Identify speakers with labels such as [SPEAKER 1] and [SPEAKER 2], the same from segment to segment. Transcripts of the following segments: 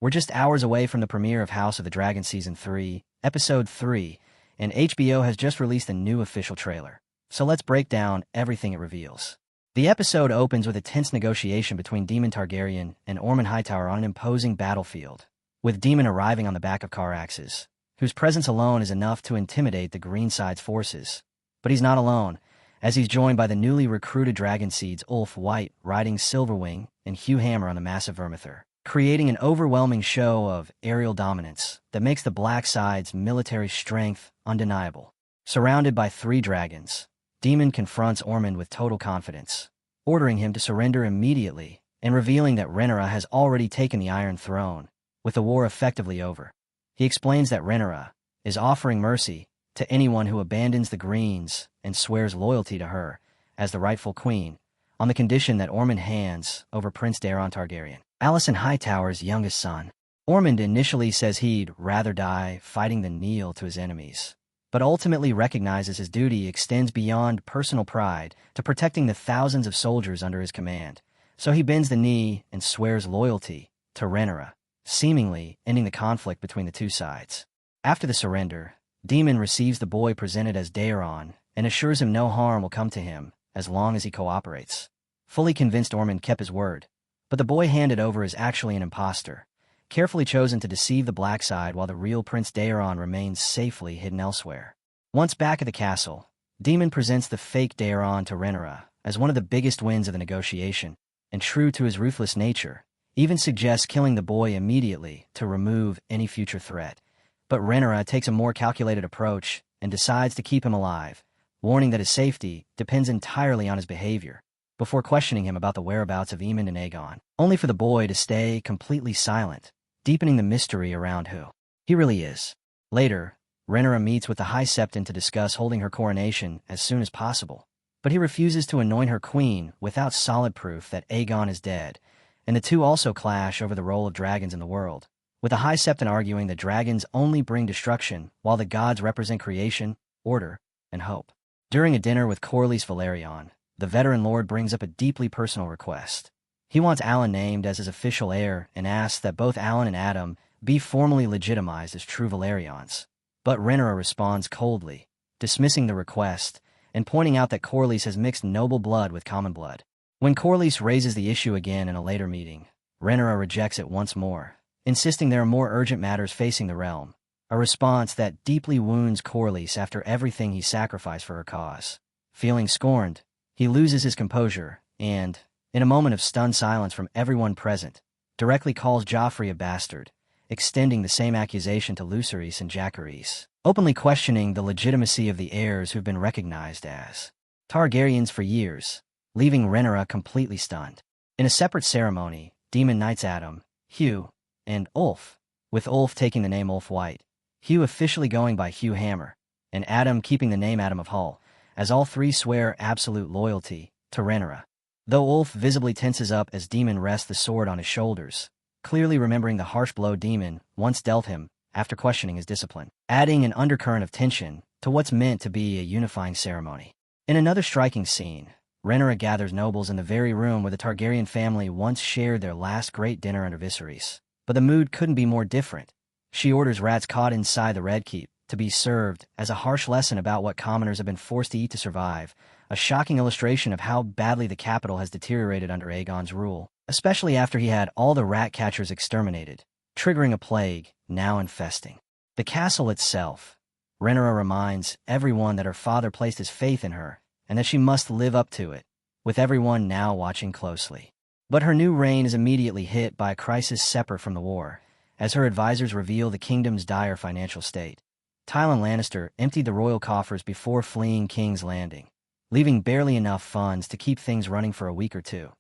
[SPEAKER 1] We're just hours away from the premiere of House of the Dragon Season 3, Episode 3, and HBO has just released a new official trailer. So let's break down everything it reveals. The episode opens with a tense negotiation between Daemon Targaryen and Ormond Hightower on an imposing battlefield, with Daemon arriving on the back of Caraxes, whose presence alone is enough to intimidate the Greenside's forces. But he's not alone, as he's joined by the newly recruited Dragon Seeds Ulf White riding Silverwing and Hugh Hammer on the massive Vermithor, creating an overwhelming show of aerial dominance that makes the Black Side's military strength undeniable. Surrounded by 3 dragons, Daemon confronts Ormond with total confidence, ordering him to surrender immediately and revealing that Rhaenyra has already taken the Iron Throne, with the war effectively over. He explains that Rhaenyra is offering mercy to anyone who abandons the Greens and swears loyalty to her as the rightful queen, on the condition that Ormond hands over Prince Daeron Targaryen, Alicent Hightower's youngest son. Ormond initially says he'd rather die fighting than kneel to his enemies, but ultimately recognizes his duty extends beyond personal pride to protecting the thousands of soldiers under his command. So he bends the knee and swears loyalty to Rhaenyra, seemingly ending the conflict between the two sides. After the surrender, Daemon receives the boy presented as Daeron and assures him no harm will come to him as long as he cooperates. Fully convinced, Ormond kept his word, but the boy handed over is actually an imposter, carefully chosen to deceive the Black Side while the real Prince Daeron remains safely hidden elsewhere. Once back at the castle, Daemon presents the fake Daeron to Rhaenyra as one of the biggest wins of the negotiation, and true to his ruthless nature, even suggests killing the boy immediately to remove any future threat. But Rhaenyra takes a more calculated approach and decides to keep him alive, warning that his safety depends entirely on his behavior, before questioning him about the whereabouts of Aemond and Aegon, only for the boy to stay completely silent, deepening the mystery around who he really is. Later, Rhaenyra meets with the High Septon to discuss holding her coronation as soon as possible, but he refuses to anoint her queen without solid proof that Aegon is dead, and the two also clash over the role of dragons in the world, with the High Septon arguing that dragons only bring destruction while the gods represent creation, order, and hope. During a dinner with Corlys Velaryon, the veteran lord brings up a deeply personal request. He wants Alan named as his official heir and asks that both Alan and Adam be formally legitimized as true Velaryons. But Rhaenyra responds coldly, dismissing the request and pointing out that Corlys has mixed noble blood with common blood. When Corlys raises the issue again in a later meeting, Rhaenyra rejects it once more, insisting there are more urgent matters facing the realm, a response that deeply wounds Corlys after everything he sacrificed for her cause. Feeling scorned, he loses his composure and, in a moment of stunned silence from everyone present, directly calls Joffrey a bastard, extending the same accusation to Lucerys and Jacaerys, openly questioning the legitimacy of the heirs who've been recognized as Targaryens for years, leaving Rhaenyra completely stunned. In a separate ceremony, Daemon knights Adam, Hugh, and Ulf, with Ulf taking the name Ulf White, Hugh officially going by Hugh Hammer, and Adam keeping the name Adam of Hull, as all 3 swear absolute loyalty to Rhaenyra. Though Ulf visibly tenses up as Daemon rests the sword on his shoulders, clearly remembering the harsh blow Daemon once dealt him after questioning his discipline, adding an undercurrent of tension to what's meant to be a unifying ceremony. In another striking scene, Rhaenyra gathers nobles in the very room where the Targaryen family once shared their last great dinner under Viserys. But the mood couldn't be more different. She orders rats caught inside the Red Keep to be served as a harsh lesson about what commoners have been forced to eat to survive, a shocking illustration of how badly the capital has deteriorated under Aegon's rule, especially after he had all the rat catchers exterminated, triggering a plague now infesting the castle itself. Rhaenyra reminds everyone that her father placed his faith in her and that she must live up to it, with everyone now watching closely. But her new reign is immediately hit by a crisis separate from the war, as her advisors reveal the kingdom's dire financial state. Tywin Lannister emptied the royal coffers before fleeing King's Landing, leaving barely enough funds to keep things running for a week or two.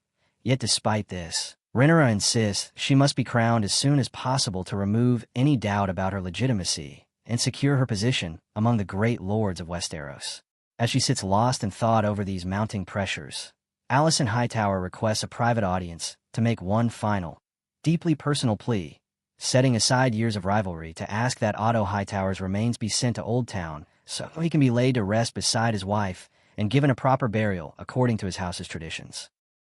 [SPEAKER 1] Yet despite this, Rhaenyra insists she must be crowned as soon as possible to remove any doubt about her legitimacy and secure her position among the great lords of Westeros. As she sits lost in thought over these mounting pressures, Alicent Hightower requests a private audience to make one final, deeply personal plea, setting aside years of rivalry to ask that Otto Hightower's remains be sent to Old Town so he can be laid to rest beside his wife and given a proper burial according to his house's traditions.